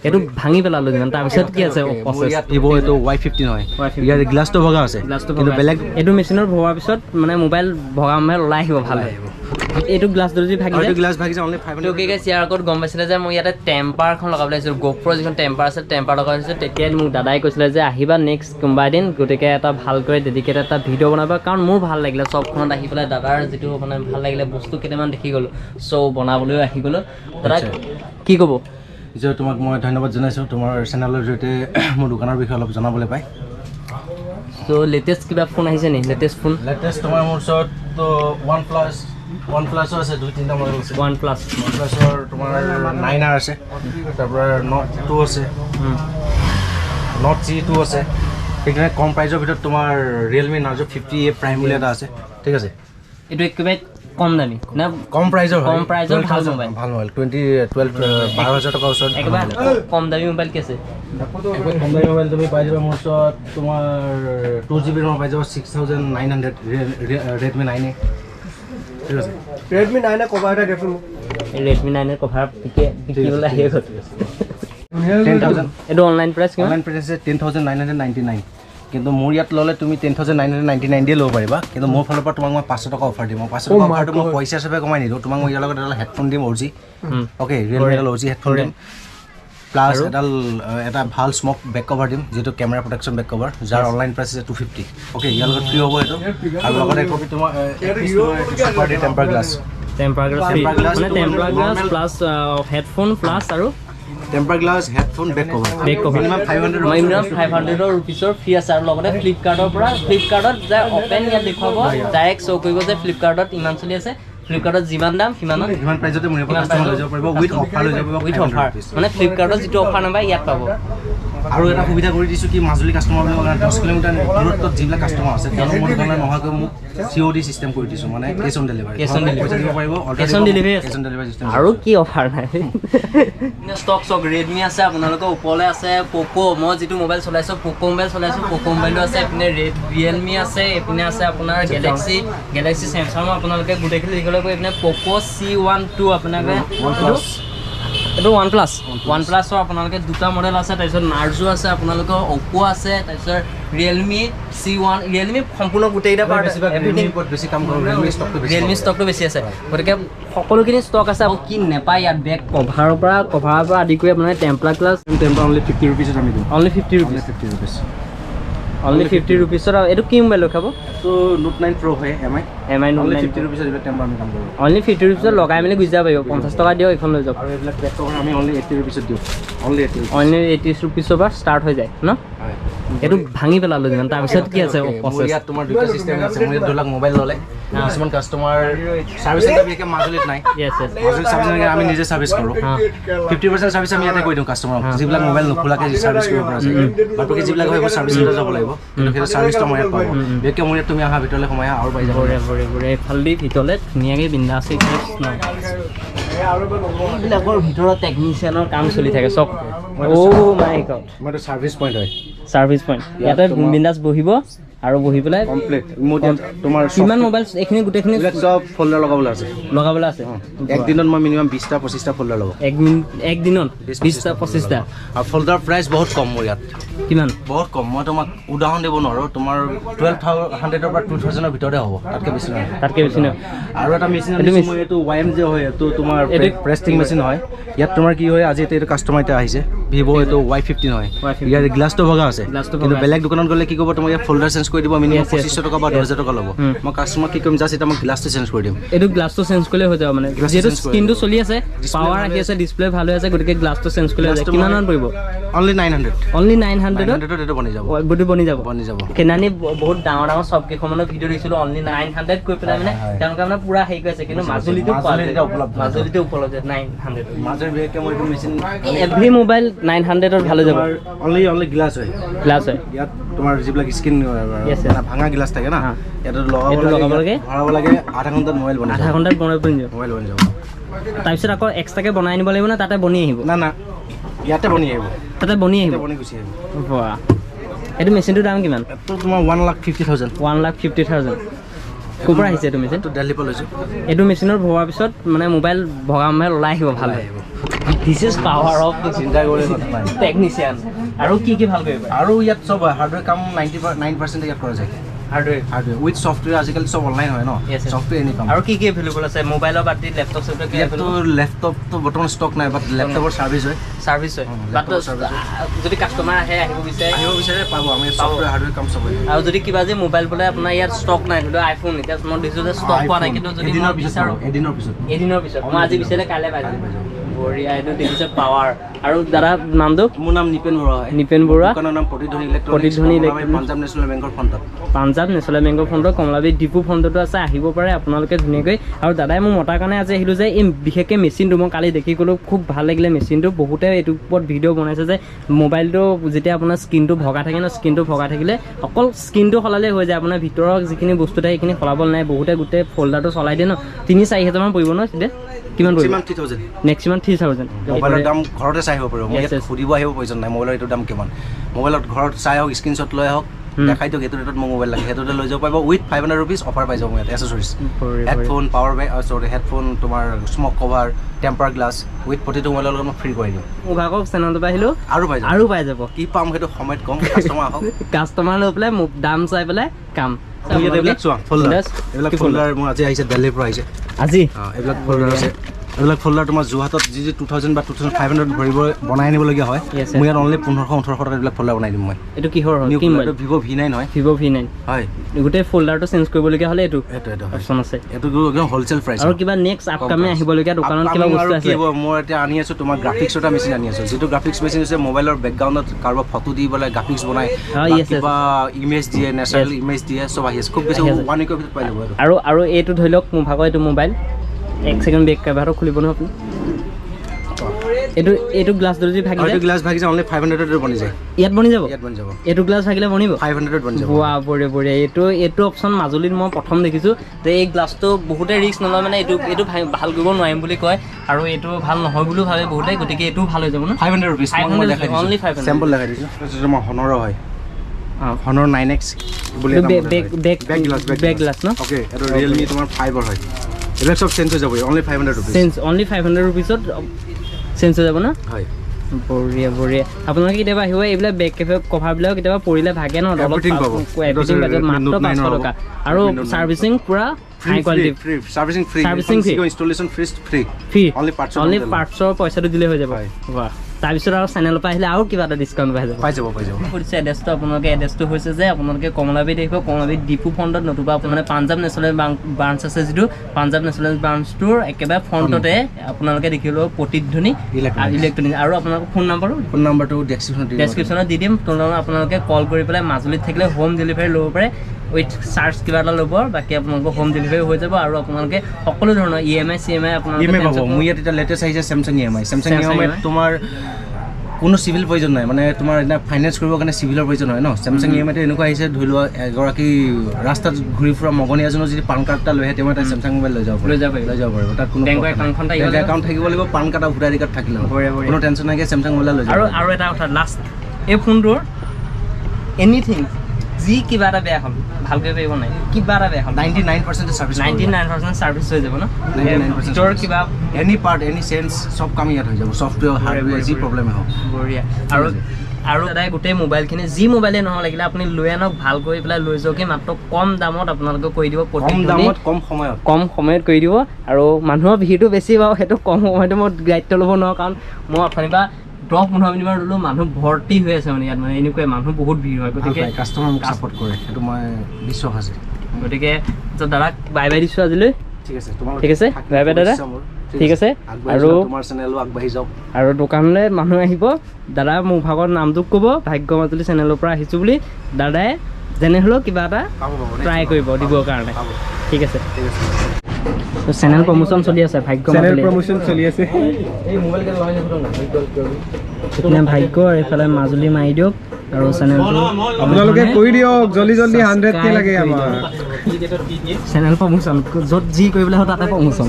এটো ভাঙি পেলালো যেন তাৰ পিছত কি আছে প্ৰসেস ইবো এটো Y15 হয় ইয়াৰ গ্লাছটো ভগা আছে কিন্তু বেলেগ এটো মেচিনৰ ভগা পিছত মানে মোবাইল ভগা মানে ওলাই আহিব ভাল এটো গ্লাছ দৰ্জি ভাগি যায় এটো গ্লাছ ভাগি যায় অনলি 500 ওকে গাইস ইয়াৰ আগত গম পাইছিলে যে মই ইয়াতে টেম্পাৰখন লগাবলৈ আহিছিল GoPro যিখন টেম্পাৰ আছে টেম্পাৰ লগাইছে তেতিয়া মোক দাদাই কৈছিলে যে আহিবা নেক্সট কোনবা দিন গটিকে এটা ভালকৈ ডেডিকেটেড এটা ভিডিও বনাবা কাৰণ মোৰ ভাল লাগিলে সবখনত আহি পেলাই দাদাৰ যেটো মানে ভাল লাগিলে বস্তু কেটামান দেখি গলো সো বনাবলৈ আহি গলো দাদা কি কব যে তোমাক মই ধন্যবাদ জনাইছো তোমাৰ চেনেলৰ জৰিতে মোৰ দোকানৰ বিষয়ে অলপ জনাবলৈ পাই সো লেটেষ্ট কিবা ফোন আহিছে নি লেটেষ্ট ফোন লেটেষ্ট তোমাৰ মোৰ ওচৰত তো OnePlus আছে দুই তিনটা মডেল আছে OnePlus OnePlusৰ তোমাৰ 9R আছে তাৰপৰা Note 2 আছে Note C2 আছে এখানে কম প্ৰাইজৰ ভিতৰত তোমাৰ Realme Narzo 50A Prime বুলি এটা আছে ঠিক আছে এটো একেবাৰে কম দামী না কম প্ৰাইজৰ ভাল মোবাইল 12,000 টকা ওচৰত একেবাৰে কম দামী মোবাইল কি আছে একবাৰে কম দামী মোবাইল তুমি পাই যাবা মোৰ ওচৰত তোমাৰ 2GB ৰ পাই যাবা 6900 Redmi 9A ঠিক আছে Redmi 9A কভাৰ এটা দেখোন Redmi 9 এর কভার বিকিবলে আহিয়ে গত 10000 এটো অনলাইন প্রাইস কি অনলাইন প্রাইস আছে 10999 কিন্তু মোৰ ইয়াত ললে তুমি 10999 দিয়ে লব পাৰিবা কিন্তু মোৰ ফালৰ পৰা তোমাক মই 500 টকা অফাৰ দিম 500 টকা অফাৰটো মই পইচা হিচাপে কমাই নিদো তোমাক মই ইয়াৰ লগত এটা হেডফোন দিম অৰজি ওকে Realme এডাল অৰজি হেডফোন দিম প্লাস এটা ভাল স্মক বেক কভাৰ দিম যেটো ক্যামেৰা প্ৰটেকচন বেক কভাৰ যাৰ অনলাইন প্ৰাইস আছে 250 ওকে ইয়াৰ লগত ফ্ৰী হ'ব এটো আৰু লগত এক কপি তোমাৰ সুপাৰ ডি টেম্পাৰ গ্লাছ মানে temper glass plus headphone plus আৰু temper glass headphone back cover minimum 500 रुपीसৰ ফ্ৰী আছে আৰু লগতে ফ্লিপকাৰ্টৰ পৰা ফ্লিপকাৰ্টত যা ওপেন ইয়াত দেখাব ডাইৰেক্ট শো কৰিব যে ফ্লিপকাৰ্টত ইমান চলি আছে ফ্লিপকাৰ্টত যিমান দাম সিমান প্ৰাইজতে মোৰ কাস্টমাৰ লৈ যাব পাৰিব উইথ অফাৰ লৈ যাব উইথ অফাৰ মানে ফ্লিপকাৰ্টত যেটো অফাৰ নাপায় ইয়াত পাব আৰু এটা সুবিধা কৰি দিছো কি মাজুলী কাস্টমাৰ বুলি 10 কিলোমিটাৰ দূৰত্বত যিবিলাক কাস্টমাৰ আছে তেওঁলোকৰ মোৰ দোকানত নহাকৈ মোক COD সিস্টেম কৰি দিছো মানে কেছ অন ডেলিভাৰী পইচা দিব পাৰিব কেছ অন ডেলিভাৰী সিস্টেম আৰু কি অফাৰ নাই ষ্টক Redmi আছে আপোনালোকৰ ওপৰলে আছে Poco মই যেটো মোবাইল চলাইছো Poco মোবাইল চলাইছো Poco মোবাইলটো আছে এপিনে Realme আছে এপিনে আছে আপোনাৰ Galaxy Samsung আপোনালোকে গুটেখিনি লিখলৈ গৈ এপিনে Poco C12 আপোনালোকে এটো OnePlus আপোনালোকে দুটা মডেল আছে তাৰপিছত Narzo আছে আপোনালোকৰ Oppo আছে তাৰপিছত Realme C1 Realme সম্পূৰ্ণ গুটেইটা পাৰ্ট এভৰিথিং বেছি কাম কৰে Realme ষ্টকটো বেছি আছে গতিকে সকলোখিনি ষ্টক আছে আৰু কি নেপায় ইয়াত বেক কভাৰৰ পৰা আদি কৰি আপোনাৰ টেম্পাৰ গ্লাছ only 50 rupees আমি দিম only 50 rupees এটো কি মোবাইল লখাব তো Note 9 Pro হয় MI only 50 rupees দিলে টেম্পাৰ আমি কাম কৰিব only 50 rupees লগাই মেলি গুজি যাব 50 টকা দিও এখন লৈ যাওক আৰু এইবিলাক বেক কভাৰ আমি only 80 rupees দিও only 80 rupees পৰা ষ্টাৰ্ট হৈ যায় ন এটো ভাঙি পেলালো যেন তাৰ পিছত কি আছে প্ৰসেস ইয়াত তোমাৰ দুটা সিস্টেম আছে মই দুলাক মোবাইল ললে কিছুমান কাস্টমাৰ সাৰ্ভিস এটা বিকে মাজুলিত নাই yes মাজুলি সাৰ্ভিস মানে আমি নিজে সাৰ্ভিস কৰো 50% সাৰ্ভিস আমি ইয়াতে কৰি দিও কাস্টমাৰক যিবিলাক মোবাইল নখোলাকে সাৰ্ভিস কৰিব পৰা আছে বাকি যিবিলাক হয় সার্ভিস এটা যাব লাগিব কিন্তু সেই সার্ভিসটো মই পাব বিকে মই তুমি আহা ভিতৰলে সময় আৰু পাই যাব বৰে ফালদি ভিতৰলে ধুনিয়াকে বিন্দা আছে এইবিলাকৰ ভিতৰত টেকনিচিয়ানৰ কাম চলি থাকে সব ও মাই গড মানে সাৰ্ভিস পয়েন্ট হয় সাৰ্ভিস পয়েন্ট ইয়াতে বিন্দাস বহিব আৰু বহি পেলাই কমপ্লিট তোমাৰ কিমান মোবাইল এখিনি গুটেখিনি সব ফোল্ডাৰ লগাবলৈ আছে এক দিনত মই মিনিমাম 20টা 25টা ফোল্ডাৰ লগাও এক দিনত 20টা 25টা আৰু ফোল্ডাৰ প্ৰাইস বহুত কম মোৰ ইয়াত কিমান বহুত কম মই তোমাক উদাহৰণ দিব নোৱাৰো তোমাৰ 1200 ৰ পৰা 2000 ৰ ভিতৰতে হ'ব তাতকে বেছি নহয় আৰু এটা মেচিন আছে মই এটো YM যে হয় এটো তোমাৰ প্ৰেষ্টিং মেচিন হয় ইয়াত তোমাৰ কি হয় আজি এটা কাস্টমাৰ এটা আহিছে Vivo এটো Y15 হয় ইয়াৰ গ্লাছটো ভগা আছে কিন্তু বেলেগ দোকানত গলে কি ক'ব তোমাক ইয়াৰ ফোল্ডাৰ চেঞ্জ কৰি দিব মিনিমাম 2500 টকা বা 2000 টকা ল'ব মই কাস্টমাৰ কি কম জাস্ট এটা মই গ্লাছটো চেঞ্জ কৰি দিম এটো গ্লাছটো চেঞ্জ কৰিলে হৈ যাব মানে যেটো স্ক্ৰিনটো চলি আছে পাৱাৰ আহি আছে ডিসপ্লে ভালো আছে গতিকে গ্লাছটো চেঞ্জ কৰিলে কিমান মান পৰিব only 900 এটো বনি যাব কেনানি বহুত ডাঙৰ সব কেখনৰ ভিডিও দিছিলো only 900 কৈ পেলাই মানে তেওঁলোকে মানে পুৰা হেই কৈছে কিন্তু মাজুলিটো উপলব্ধ 900 মাজৰ বিকে মই এটো মেচিন এভৰি মোবাইল 900 ৰ ভালো যাব only গ্লাছ হয় ইয়াত তোমাৰ যিবিলাক স্ক্ৰিন ভাঙা গ্লাছ থাকে না এটো লগাব লাগে ভৰাব লাগে আধা ঘণ্টাত মোবাইল বনি যাব তাৰপিছত আকৌ এক্সট্ৰাকে বনাই নিব লাগিব না তাতে বনি আহিব না ইয়াতে বনি আহিব গুছি আহিব বাহ এটো মেচিনটোৰ দাম কিমান এটো তোমাৰ 1,50,000 কোপৰা আহিছে এটো মেচিন তো দিল্লী পৰা লৈছো এটো মেচিনৰ ভগা পিছত মানে মোবাইল ভগা মানে ওলাই আহিব ভাল দিছ ইজ পাৱাৰ অফ চিন্তা কৰি কথা নাই টেকনিচিয়ান আৰু কি ভাল কৰিব আৰু ইয়াত চব হাৰ্ডৱেৰ কাম 99% ইয়াত কৰা যায় হাৰ্ডৱেৰ উইথ সফটৱেৰ আজিকালি চব অনলাইন হয় ন সফটৱেৰ এনি কাম আৰু কি এভেইলেবল আছে মোবাইলৰ বাদ দি লেপটপ চেপটপ কি এভেইলেবল লেপটপটো বৰ্তমান ষ্টক নাই বাট লেপটপৰ সাৰ্ভিস হয় বাট যদি কাস্টমাৰ আহিব বিচাৰে পাব আমি সফটৱেৰ হাৰ্ডৱেৰ কাম চব হয় আৰু যদি কিবা যে মোবাইল বোলে আপোনাৰ ইয়াত ষ্টক নাই ধৰি লওক আইফোন এতিয়া মই দিছো যে ষ্টক পোৱা নাই কিন্তু যদি মই বিচাৰো এদিনৰ পিছত মই আজি বিচাৰিলে কাইলৈ পাই যাম বঢ়িয়া এইটো দেখিছে পাৱাৰ আৰু দাদা নামটো মোৰ নাম নিপেন বৰুৱা হয় নিপেন বৰুৱা দোকানৰ নাম প্ৰতিধ্বনি ইলেক্ট্ৰনিক্স পাঞ্জাব নেশ্যনেল বেংকৰ ফ্ৰণ্টত পাঞ্জাব নেশ্যনেল বেংকৰ ফ্ৰণ্টত কমলাবাৰী ডিপু ফ্ৰণ্টতো আছে আহিব পাৰে আপোনালোকে ধুনীয়াকৈ আৰু দাদাই মোক মতাৰ কাৰণে আজি আহিলোঁ যে এই বিশেষকৈ মেচিনটো মই কালি দেখি গ'লোঁ খুব ভাল লাগিলে মেচিনটো বহুতে এইটোৰ ওপৰত ভিডিঅ' বনাইছে যে মোবাইলটো যেতিয়া আপোনাৰ স্ক্ৰীনটো ভগা থাকে ন স্ক্ৰীনটো ভগা থাকিলে অকল স্ক্ৰীনটো সলালেই হৈ যায় আপোনাৰ ভিতৰৰ যিখিনি বস্তু থাকে সেইখিনি সলাব নাই বহুতে গোটেই ফল্ডাৰটো চলাই দিয়ে ন 3-4 হাজাৰমান পৰিব ন তেতিয়া কিমান পৰিব মেক্সিমাম 3000 মোবাইলৰ দাম ঘৰতে চাই আহিব পাৰিব মই সুধিব আহিব প্ৰয়োজন নাই মোবাইলৰ এইটো দাম কিমান মোবাইলত ঘৰত চাই আহক স্ক্ৰীনশ্বট লৈ আহক দেখাই দিয়ক এইটো ৰেটত মোৰ মোবাইল লাগে সেইটোতে লৈ যাব পাৰিব উইথ 500 rupees অফাৰ পাই যাব মই এছেসৰিজ হেডফোন পাৱাৰ বেংক সৰি হেডফোন তোমাৰ smoke cover temper glass with প্ৰতিটো মোবাইলৰ লগত মই ফ্ৰী কৰি দিম মোক আকৌ চেনেলটো পাই আহিলোঁ আৰু পাই যাব কি পাম সেইটো সময়ত কম কাষ্টমাৰ আহক কাষ্টমাৰ লৈ পেলাই মোক দাম চাই পেলাই কাম এইবিলাক চোৱা ফল্ডাৰ মোৰ আজি আহিছে দিল্লীৰ পৰা আহিছে আজি এইবিলাক ফল্ডাৰ আছে এইবিলাক ফল্ডাৰ তোমাৰ যোৰহাটত যি 2000 বা 2500 ভৰিব বনাই আনিবলগীয়া হয় মই ইয়াত অনলি 1500-1800 টকাত এইবিলাক ফল্ডাৰ বনাই দিম মই এইটো কিহৰ হয় কি মোবাইল ভিভো V9 হয় ভিভো V9 হয় গোটেই ফল্ডাৰটো চেঞ্জ কৰিবলগীয়া হ'লে এইটো অপচন আছে এইটো একদম হোলসেল প্ৰাইস আৰু কিবা নেক্সট আপকামিং আহিবলগীয়া দোকানত কিবা বস্তু আছে মই এতিয়া আনি আছো তোমাৰ গ্ৰাফিক্স এটা মেচিন আনি আছো যেটো গ্ৰাফিক্স মেচিন আছে মোবাইলৰ বেকগ্ৰাউণ্ডত কাৰোবাৰ ফটো দি বলে গ্ৰাফিক্স বনাই কিবা ইমেজ দিয়ে নেচাৰেল ইমেজ দিয়ে সব আহি আছে খুব বেছি 1 উইকৰ ভিতৰত পাই যাব আৰু এইটো ধৰি লওক মোৰ ভাগৰ এইটো মোবাইল 1 সেকেন্ড বেক কভাৰটো খুলিব ন আপুনি এইটো গ্লাছ যদি ভাগি যায় গ্লাছ ভাগি যায় অনলি 500 এর বনি যায় ইয়াত বনি যাব এইটো গ্লাছ ভাগিলে বনিব 500 বনি যাব ওয়া বড়ে এইটো অপচন মাজুলীত মই প্ৰথম দেখিছো যে এই গ্লাছটো বহুতে ৰিস্ক নলয় মানে এইটো ভাল কৰিব নোৱাৰিম বুলি কয় আৰু এইটো ভাল নহয় বুলি ভাবে বহুতে গতিকে এইটো ভাল হৈ যাব ন 500 rupees মই দেখাই দিছো অনলি 500 স্যাম্পল দেখাই দিছো এটা মই হনৰ হয় হনৰ 9X বুলি বেক গ্লাছ ন ওকে এটা Realme তোমাৰ 5 হয় এইবিলাক সব চেঞ্জ হৈ যাব অনলি 500 rupees চেঞ্জ অনলি 500 rupeesত চেঞ্জ হৈ যাব না হয় বঢ়িয়া আপোনালোকে কেতিয়াবা আহিব এইবিলাক বেক কভাৰবিলাক কেতিয়াবা পৰিলে ভাগে ন এভৰিথিং পাব এভৰিথিং বাজেট মাত্ৰ 500 টকা আৰু সাৰ্ভিসিং পুৰা high quality free servicing free installation free only পাৰ্টছৰ পইচাটো দিলে হৈ যাব বাহ তাৰপিছত আৰু চেনেলৰ পৰা আহিলে আৰু কিবা এটা ডিসকাউন্ট পাই যাব কৰিছে এড্ৰেছটো আপোনালোকে এড্ৰেছটো হৈছে যে আপোনালোকে কমলাবাৰী দেখিব কমলাবাৰী ডিপু ফ্ৰণ্টত নতুবা আপোনাৰ পাঞ্জাব নেশ্যনেল ব্ৰাঞ্চ আছে যিটো পাঞ্জাব নেশ্যনেল ব্ৰাঞ্চটোৰ একেবাৰে ফ্ৰণ্টতে আপোনালোকে দেখিব প্ৰতিধ্বনি ইলেক্ট্ৰনিক্স আৰু আপোনালোকৰ ফোন নম্বৰটো ডেছক্ৰিপশ্যনত দি দিম আপোনালোকে কল কৰি পেলাই মাজুলীত থাকিলে হোম ডেলিভাৰী ল'ব পাৰে উইথ চাৰ্জ কিবা এটা ল'ব বাকি আপোনালোকৰ হোম ডেলিভাৰী হৈ যাব আৰু আপোনালোকে সকলো ধৰণৰ EMI CMI আপোনালোকে পাব মোৰ ইয়াত এটা লেটেষ্ট আহিছে Samsung EMI তোমাৰ কোনো সিভিল প্ৰয়োজন নাই মানে তোমাৰ এটা ফাইনান্স কৰিবৰ কাৰণে সিভিলৰ প্ৰয়োজন হয় ন Samsung EMI তে এনেকুৱা আহিছে ধৰি লোৱা এগৰাকী ৰাস্তাত ঘূৰি ফুৰা মগনি এজনৰ যদি পান কাৰ্ড এটা লৈ আহে তেমন এটা Samsung মোবাইল লৈ যাব পাৰিব তাত কোনো বেংক একাউণ্ট থাকিব লাগিব পান কাৰ্ড আৰু ভোটাৰ আইডি কাৰ্ড থাকিলে কোনো টেনচন নাই Samsung মোবাইল লৈ যাব আৰু এটা কথা লাষ্ট এই ফোনটোৰ এনিথিং যি কিবা এটা বেয়া হ'ল ভালকৈ পাৰিব নাই কিবা এটা বেয়া হ'ল 99% সাৰ্ভিস 99% সাৰ্ভিস হৈ যাব ন 99% কিবা এনি পাৰ্ট এনি সেন্স সব কাম ইয়াত হৈ যাব সফটৱেৰ হাৰ্ডৱেৰ যি প্ৰবলেম হ'ব বঢ়িয়া আৰু দাদা গোটেই মোবাইলখিনি যি মোবাইলে নহয় লাগিলে আপুনি লৈ আনক ভাল কৰি পেলাই লৈ যাওকে মাত্ৰ কম দামত আপোনালোকে কৰি দিব কম দামত কম সময়ত কৰি দিব আৰু মানুহৰ ভিৰটো বেছি বাৰু সেইটো কম সময়তে মই দায়িত্ব ল'ব নোৱাৰো কাৰণ মই অথনিবা 10-15 মিনিটমান ৰলো মানুহ ভৰ্তি হৈ আছে মানে ইয়াত মানে এনেকৈ মানুহ বহুত ভিৰ হয় গতিকে কাস্টমাৰ সাপোৰ্ট কৰে সেইটো মই বিশ্বাস আছে গতিকে দাদা বাই বাই দিছো আজিলৈ ঠিক আছে বাই বাই দাদা ঠিক আছে আৰু তোমাৰ চেনেলও আগবাঢ়ি যাওক আৰু দোকানলৈ মানুহ আহিব দাদা মোৰ ভাগৰ নামটো ক'ব ভাগ্য মাজুলী চেনেলৰ পৰা আহিছো বুলি দাদাই যেনে হলো কিবা এটা ট্ৰাই কৰিব দিবৰ কাৰণে ঠিক আছে তো চেনেল প্ৰমোশন চলি আছে ভাগ্য চেনেল প্ৰমোশন চলি আছে এই মোবাইল কেন লগাই না ভাগ্য এফালে মাজুলী মাৰি দিয়ক আৰু চেনেলটো আপোনালোকে কৰি দিয়ক জলদি 100 কে লাগে আমাৰ চেনেল প্ৰমোশন যত যি কৰিবলৈ হয় তাতে প্ৰমোশন